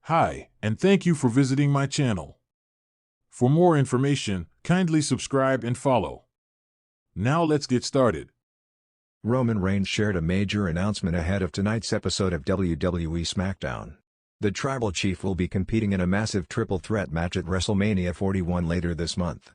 Hi, and thank you for visiting my channel. For more information, kindly subscribe and follow. Now let's get started. Roman Reigns shared a major announcement ahead of tonight's episode of WWE SmackDown. The Tribal Chief will be competing in a massive triple threat match at WrestleMania 41 later this month.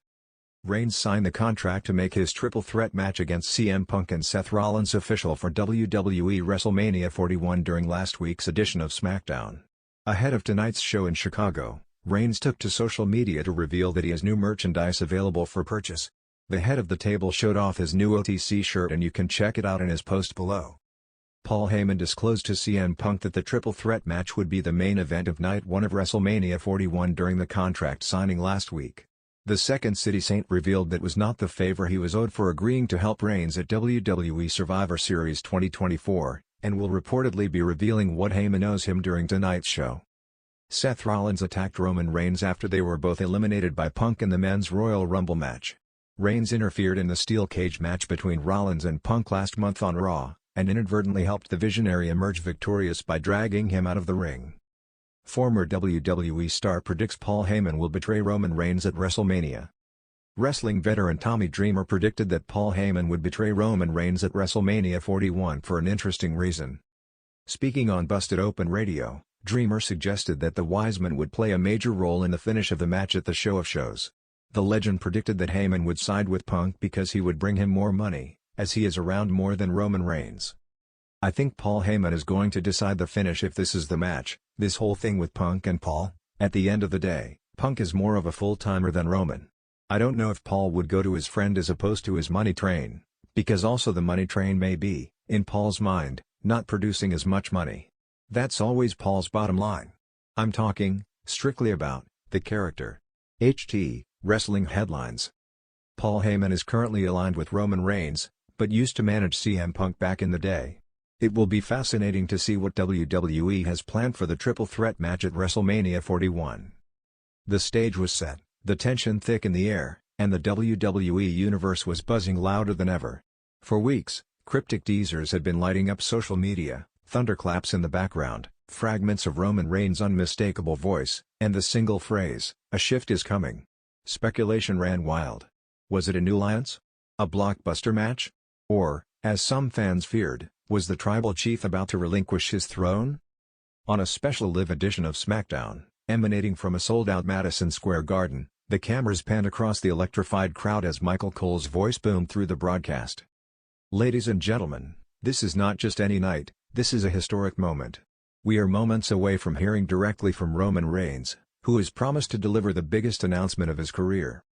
Reigns signed the contract to make his triple threat match against CM Punk and Seth Rollins official for WWE WrestleMania 41 during last week's edition of SmackDown. Ahead of tonight's show in Chicago, Reigns took to social media to reveal that he has new merchandise available for purchase. The head of the table showed off his new OTC shirt, and you can check it out in his post below. Paul Heyman disclosed to CM Punk that the triple threat match would be the main event of Night 1 of WrestleMania 41 during the contract signing last week. The Second City Saint revealed that was not the favor he was owed for agreeing to help Reigns at WWE Survivor Series 2024, and will reportedly be revealing what Heyman owes him during tonight's show. Seth Rollins attacked Roman Reigns after they were both eliminated by Punk in the Men's Royal Rumble match. Reigns interfered in the steel cage match between Rollins and Punk last month on Raw, and inadvertently helped the Visionary emerge victorious by dragging him out of the ring. Former WWE star predicts Paul Heyman will betray Roman Reigns at WrestleMania. Wrestling veteran Tommy Dreamer predicted that Paul Heyman would betray Roman Reigns at WrestleMania 41 for an interesting reason. Speaking on Busted Open Radio, Dreamer suggested that the Wiseman would play a major role in the finish of the match at the Show of Shows. The legend predicted that Heyman would side with Punk because he would bring him more money, as he is around more than Roman Reigns. "I think Paul Heyman is going to decide the finish if this is the match, this whole thing with Punk and Paul. At the end of the day, Punk is more of a full-timer than Roman. I don't know if Paul would go to his friend as opposed to his money train, because also the money train may be, in Paul's mind, not producing as much money. That's always Paul's bottom line. I'm talking, strictly about, the character." HT, Wrestling Headlines. Paul Heyman is currently aligned with Roman Reigns, but used to manage CM Punk back in the day. It will be fascinating to see what WWE has planned for the triple threat match at WrestleMania 41. The stage was set, the tension thick in the air, and the WWE Universe was buzzing louder than ever. For weeks, cryptic teasers had been lighting up social media, thunderclaps in the background, fragments of Roman Reigns' unmistakable voice, and the single phrase, "A shift is coming." Speculation ran wild. Was it a new alliance? A blockbuster match? Or, as some fans feared, was the Tribal Chief about to relinquish his throne? On a special live edition of SmackDown, emanating from a sold-out Madison Square Garden, the cameras panned across the electrified crowd as Michael Cole's voice boomed through the broadcast. "Ladies and gentlemen, this is not just any night, this is a historic moment. We are moments away from hearing directly from Roman Reigns, who has promised to deliver the biggest announcement of his career."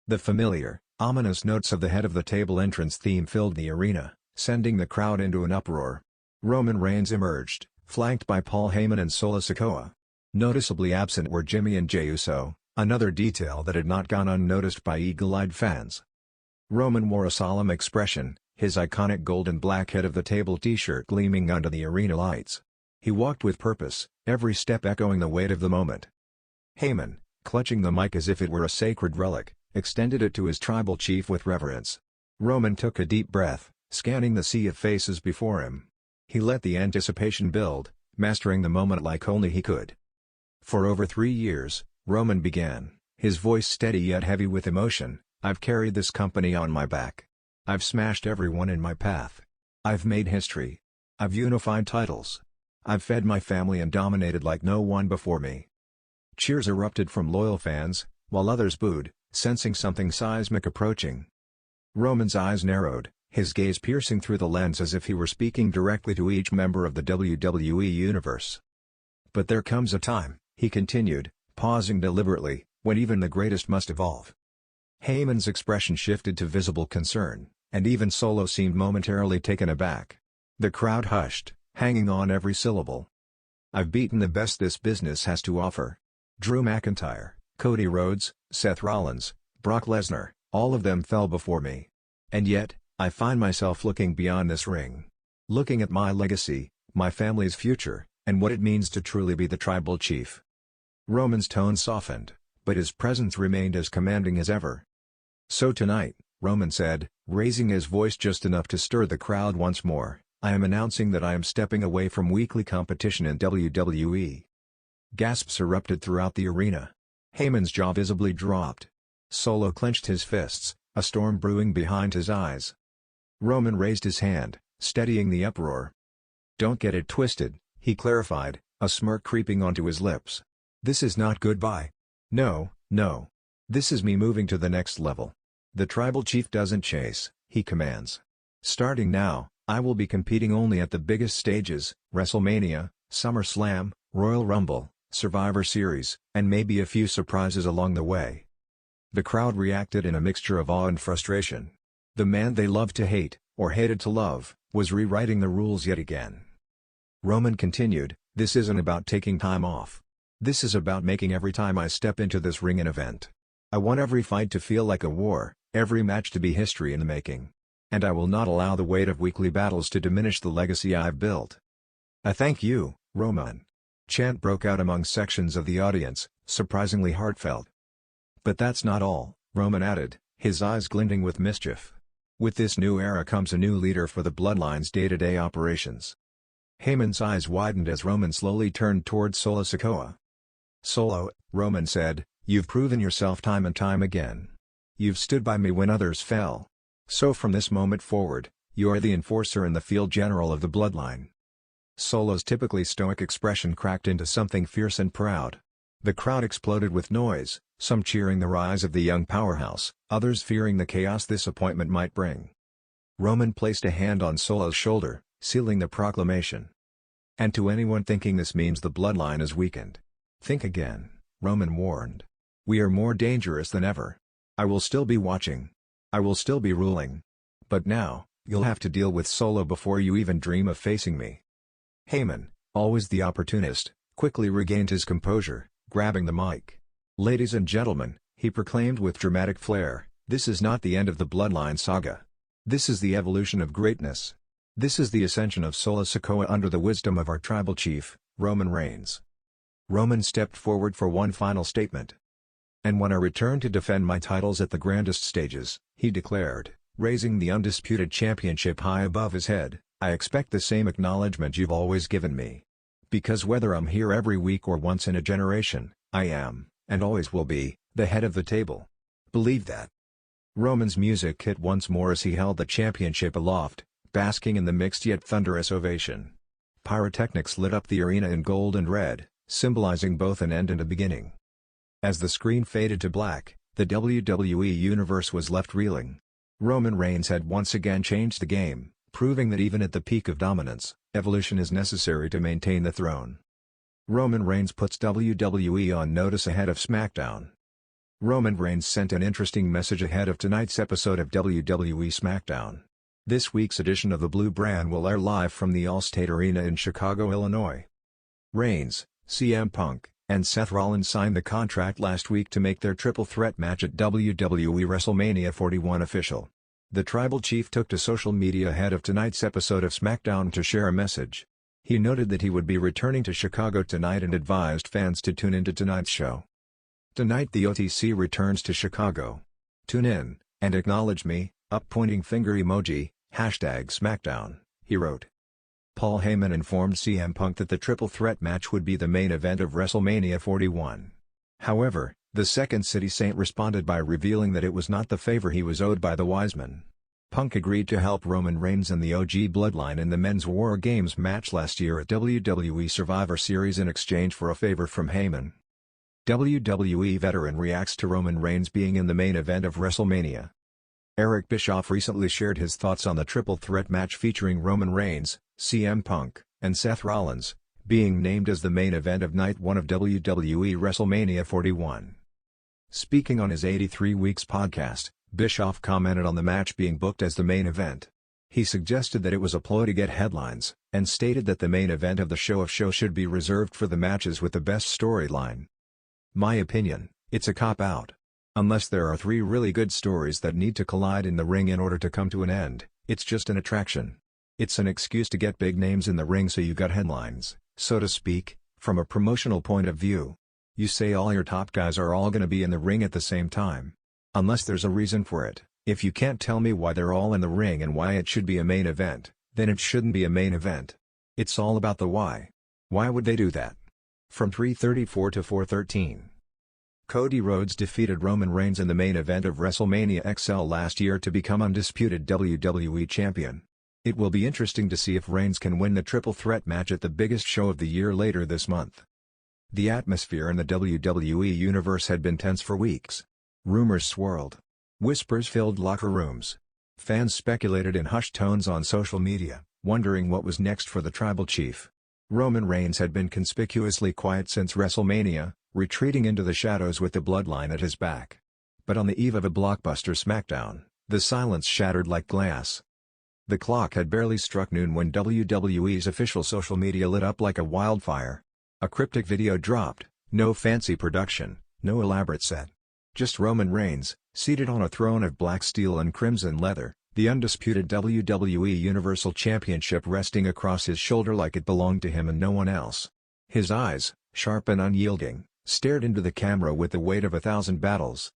The familiar, ominous notes of the head of the table entrance theme filled the arena, sending the crowd into an uproar. Roman Reigns emerged, flanked by Paul Heyman and Solo Sikoa. Noticeably absent were Jimmy and Jey Uso, another detail that had not gone unnoticed by eagle-eyed fans. Roman wore a solemn expression, his iconic gold and black head of the table t-shirt gleaming under the arena lights. He walked with purpose, every step echoing the weight of the moment. Heyman, clutching the mic as if it were a sacred relic, extended it to his Tribal Chief with reverence. Roman took a deep breath, scanning the sea of faces before him. He let the anticipation build, mastering the moment like only he could. "For over 3 years," Roman began, his voice steady yet heavy with emotion, "I've carried this company on my back. I've smashed everyone in my path. I've made history. I've unified titles. I've fed my family and dominated like no one before me." Cheers erupted from loyal fans, while others booed, sensing something seismic approaching. Roman's eyes narrowed, his gaze piercing through the lens as if he were speaking directly to each member of the WWE Universe. "But there comes a time," he continued, pausing deliberately, "when even the greatest must evolve." Heyman's expression shifted to visible concern, and even Solo seemed momentarily taken aback. The crowd hushed, hanging on every syllable. "I've beaten the best this business has to offer. Drew McIntyre, Cody Rhodes, Seth Rollins, Brock Lesnar, all of them fell before me. And yet, I find myself looking beyond this ring. Looking at my legacy, my family's future, and what it means to truly be the Tribal Chief." Roman's tone softened, but his presence remained as commanding as ever. "So tonight," Roman said, raising his voice just enough to stir the crowd once more, "I am announcing that I am stepping away from weekly competition in WWE. Gasps erupted throughout the arena. Heyman's jaw visibly dropped. Solo clenched his fists, a storm brewing behind his eyes. Roman raised his hand, steadying the uproar. "Don't get it twisted," he clarified, a smirk creeping onto his lips. "This is not goodbye. No, no. This is me moving to the next level. The tribal chief doesn't chase, he commands. Starting now, I will be competing only at the biggest stages, WrestleMania, SummerSlam, Royal Rumble, Survivor Series, and maybe a few surprises along the way." The crowd reacted in a mixture of awe and frustration. The man they loved to hate, or hated to love, was rewriting the rules yet again. Roman continued, "This isn't about taking time off. This is about making every time I step into this ring an event. I want every fight to feel like a war, every match to be history in the making. And I will not allow the weight of weekly battles to diminish the legacy I've built." "I thank you, Roman." Chant broke out among sections of the audience, surprisingly heartfelt. "But that's not all," Roman added, his eyes glinting with mischief. "With this new era comes a new leader for the Bloodline's day-to-day operations." Heyman's eyes widened as Roman slowly turned toward Solo Sikoa. "Solo," Roman said, "you've proven yourself time and time again. You've stood by me when others fell. So from this moment forward, you're the enforcer and the field general of the Bloodline." Solo's typically stoic expression cracked into something fierce and proud. The crowd exploded with noise, some cheering the rise of the young powerhouse, others fearing the chaos this appointment might bring. Roman placed a hand on Solo's shoulder, sealing the proclamation. "And to anyone thinking this means the Bloodline is weakened, think again," Roman warned. "We are more dangerous than ever. I will still be watching. I will still be ruling. But now, you'll have to deal with Solo before you even dream of facing me." Heyman, always the opportunist, quickly regained his composure, grabbing the mic. "Ladies and gentlemen," he proclaimed with dramatic flair, "this is not the end of the Bloodline saga. This is the evolution of greatness. This is the ascension of Solo Sikoa under the wisdom of our tribal chief, Roman Reigns." Roman stepped forward for one final statement. "And when I return to defend my titles at the grandest stages," he declared, raising the undisputed championship high above his head, "I expect the same acknowledgement you've always given me. Because whether I'm here every week or once in a generation, I am, and always will be, the head of the table. Believe that." Roman's music hit once more as he held the championship aloft, basking in the mixed yet thunderous ovation. Pyrotechnics lit up the arena in gold and red, symbolizing both an end and a beginning. As the screen faded to black, the WWE Universe was left reeling. Roman Reigns had once again changed the game, proving that even at the peak of dominance, evolution is necessary to maintain the throne. Roman Reigns puts WWE on notice ahead of SmackDown. Roman Reigns sent an interesting message ahead of tonight's episode of WWE SmackDown. This week's edition of the Blue Brand will air live from the Allstate Arena in Chicago, Illinois. Reigns, CM Punk, and Seth Rollins signed the contract last week to make their triple threat match at WWE WrestleMania 41 official. The Tribal Chief took to social media ahead of tonight's episode of SmackDown to share a message. He noted that he would be returning to Chicago tonight and advised fans to tune into tonight's show. "Tonight the OTC returns to Chicago. Tune in, and acknowledge me, up pointing finger emoji, #SmackDown," he wrote. Paul Heyman informed CM Punk that the triple threat match would be the main event of WrestleMania 41. However, the Second City Saint responded by revealing that it was not the favor he was owed by the Wiseman. Punk agreed to help Roman Reigns and the OG Bloodline in the Men's War Games match last year at WWE Survivor Series in exchange for a favor from Heyman. WWE veteran reacts to Roman Reigns being in the main event of WrestleMania. Eric Bischoff recently shared his thoughts on the triple threat match featuring Roman Reigns, CM Punk, and Seth Rollins, being named as the main event of Night 1 of WWE WrestleMania 41. Speaking on his 83 Weeks podcast, Bischoff commented on the match being booked as the main event. He suggested that it was a ploy to get headlines, and stated that the main event of the show should be reserved for the matches with the best storyline. "My opinion, it's a cop-out. Unless there are three really good stories that need to collide in the ring in order to come to an end, it's just an attraction. It's an excuse to get big names in the ring so you got headlines, so to speak, from a promotional point of view. You say all your top guys are all gonna be in the ring at the same time. Unless there's a reason for it, if you can't tell me why they're all in the ring and why it should be a main event, then it shouldn't be a main event. It's all about the why. Why would they do that? From 3:34 to 4:13. Cody Rhodes defeated Roman Reigns in the main event of WrestleMania XL last year to become undisputed WWE Champion. It will be interesting to see if Reigns can win the triple threat match at the biggest show of the year later this month. The atmosphere in the WWE universe had been tense for weeks. Rumors swirled. Whispers filled locker rooms. Fans speculated in hushed tones on social media, wondering what was next for the tribal chief. Roman Reigns had been conspicuously quiet since WrestleMania, retreating into the shadows with the bloodline at his back. But on the eve of a blockbuster SmackDown, the silence shattered like glass. The clock had barely struck noon when WWE's official social media lit up like a wildfire. A cryptic video dropped, no fancy production, no elaborate set. Just Roman Reigns, seated on a throne of black steel and crimson leather, the undisputed WWE Universal Championship resting across his shoulder like it belonged to him and no one else. His eyes, sharp and unyielding, stared into the camera with the weight of 1,000 battles.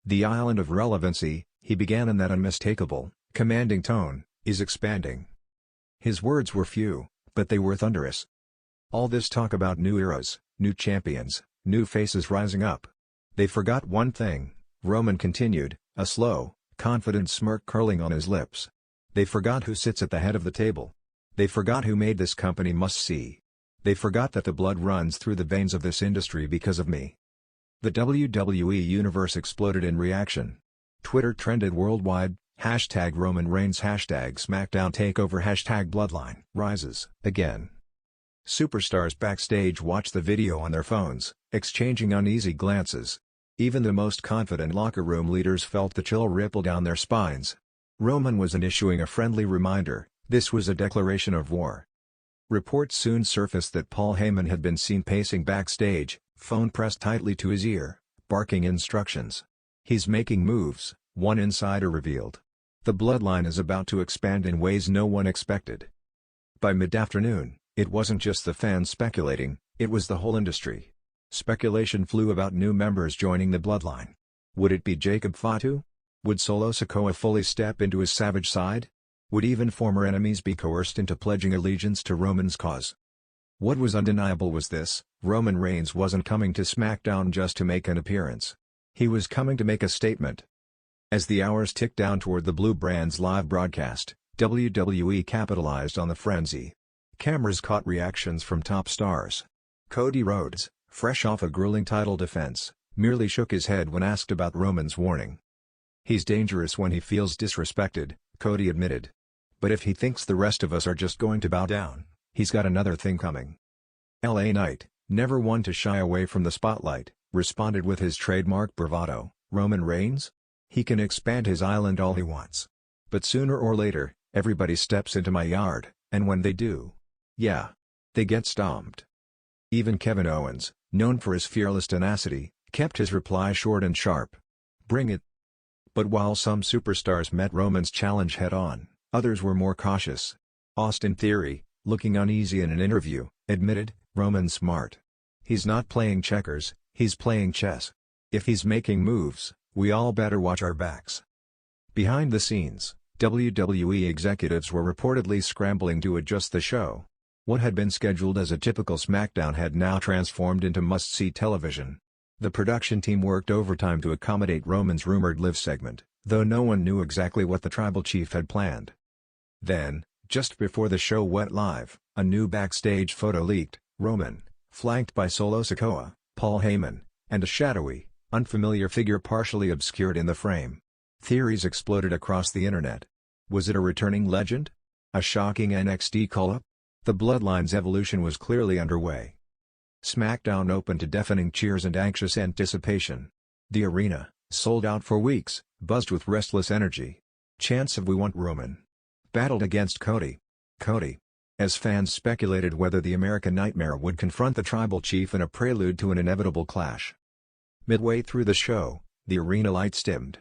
"The island of relevancy," he began in that unmistakable, commanding tone, "is expanding." His words were few, but they were thunderous. All this talk about new eras, new champions, new faces rising up. They forgot one thing, Roman continued, a slow, confident smirk curling on his lips. They forgot who sits at the head of the table. They forgot who made this company must-see. They forgot that the blood runs through the veins of this industry because of me. The WWE universe exploded in reaction. Twitter trended worldwide, #Roman Reigns, #SmackDown Takeover, #Bloodline rises again. Superstars backstage watched the video on their phones, exchanging uneasy glances. Even the most confident locker room leaders felt the chill ripple down their spines. Roman wasn't issuing a friendly reminder, this was a declaration of war. Reports soon surfaced that Paul Heyman had been seen pacing backstage, phone pressed tightly to his ear, barking instructions. "He's making moves," one insider revealed. "The bloodline is about to expand in ways no one expected." By mid-afternoon, it wasn't just the fans speculating, it was the whole industry. Speculation flew about new members joining the bloodline. Would it be Jacob Fatu? Would Solo Sikoa fully step into his savage side? Would even former enemies be coerced into pledging allegiance to Roman's cause? What was undeniable was this: Roman Reigns wasn't coming to SmackDown just to make an appearance. He was coming to make a statement. As the hours ticked down toward the Blue Brand's live broadcast, WWE capitalized on the frenzy. Cameras caught reactions from top stars. Cody Rhodes, fresh off a grueling title defense, merely shook his head when asked about Roman's warning. "He's dangerous when he feels disrespected," Cody admitted. "But if he thinks the rest of us are just going to bow down, he's got another thing coming." LA Knight, never one to shy away from the spotlight, responded with his trademark bravado, "Roman Reigns? He can expand his island all he wants. But sooner or later, everybody steps into my yard, and when they do, yeah, they get stomped." Even Kevin Owens, known for his fearless tenacity, kept his reply short and sharp. "Bring it." But while some superstars met Roman's challenge head-on, others were more cautious. Austin Theory, looking uneasy in an interview, admitted, "Roman's smart. He's not playing checkers, he's playing chess. If he's making moves, we all better watch our backs." Behind the scenes, WWE executives were reportedly scrambling to adjust the show. What had been scheduled as a typical SmackDown had now transformed into must-see television. The production team worked overtime to accommodate Roman's rumored live segment, though no one knew exactly what the tribal chief had planned. Then, just before the show went live, a new backstage photo leaked: Roman, flanked by Solo Sikoa, Paul Heyman, and a shadowy, unfamiliar figure partially obscured in the frame. Theories exploded across the internet. Was it a returning legend? A shocking NXT call-up? The Bloodline's evolution was clearly underway. SmackDown opened to deafening cheers and anxious anticipation. The arena, sold out for weeks, buzzed with restless energy. Chants of "We want Roman" battled against Cody. As fans speculated whether the American Nightmare would confront the tribal chief in a prelude to an inevitable clash. Midway through the show, the arena lights dimmed.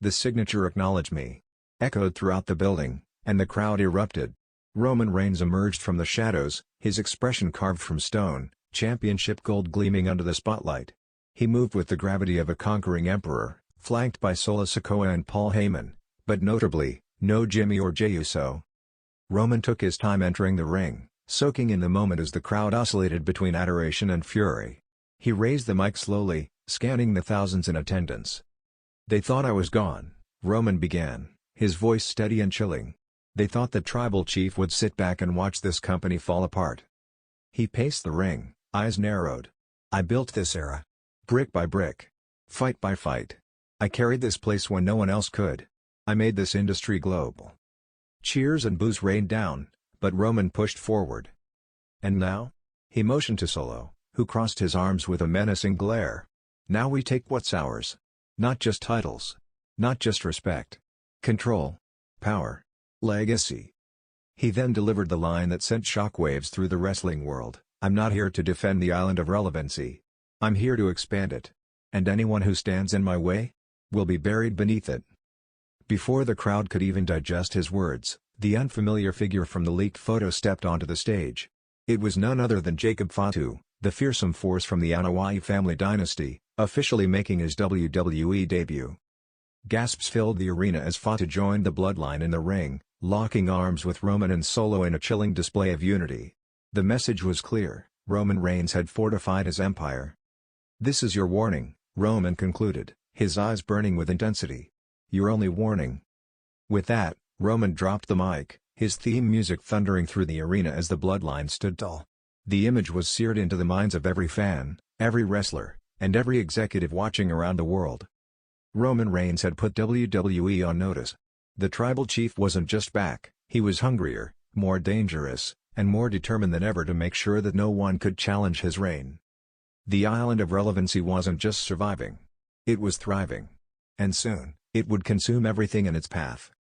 "The signature acknowledge me" echoed throughout the building, and the crowd erupted. Roman Reigns emerged from the shadows, his expression carved from stone, championship gold gleaming under the spotlight. He moved with the gravity of a conquering emperor, flanked by Solo Sikoa and Paul Heyman, but notably, no Jimmy or Jey Uso. Roman took his time entering the ring, soaking in the moment as the crowd oscillated between adoration and fury. He raised the mic slowly, scanning the thousands in attendance. "They thought I was gone," Roman began, his voice steady and chilling. "They thought the tribal chief would sit back and watch this company fall apart." He paced the ring, eyes narrowed. "I built this era. Brick by brick. Fight by fight. I carried this place when no one else could. I made this industry global." Cheers and boos rained down, but Roman pushed forward. "And now?" He motioned to Solo, who crossed his arms with a menacing glare. "Now we take what's ours. Not just titles. Not just respect. Control. Power. Legacy." He then delivered the line that sent shockwaves through the wrestling world. "I'm not here to defend the island of relevancy. I'm here to expand it. And anyone who stands in my way will be buried beneath it." Before the crowd could even digest his words, the unfamiliar figure from the leaked photo stepped onto the stage. It was none other than Jacob Fatu, the fearsome force from the Anoa'i family dynasty, officially making his WWE debut. Gasps filled the arena as Fatu joined the bloodline in the ring, locking arms with Roman and Solo in a chilling display of unity. The message was clear: Roman Reigns had fortified his empire. "This is your warning," Roman concluded, his eyes burning with intensity. "Your only warning." With that, Roman dropped the mic, his theme music thundering through the arena as the bloodline stood tall. The image was seared into the minds of every fan, every wrestler, and every executive watching around the world. Roman Reigns had put WWE on notice. The tribal chief wasn't just back, he was hungrier, more dangerous, and more determined than ever to make sure that no one could challenge his reign. The island of relevancy wasn't just surviving. It was thriving. And soon, it would consume everything in its path.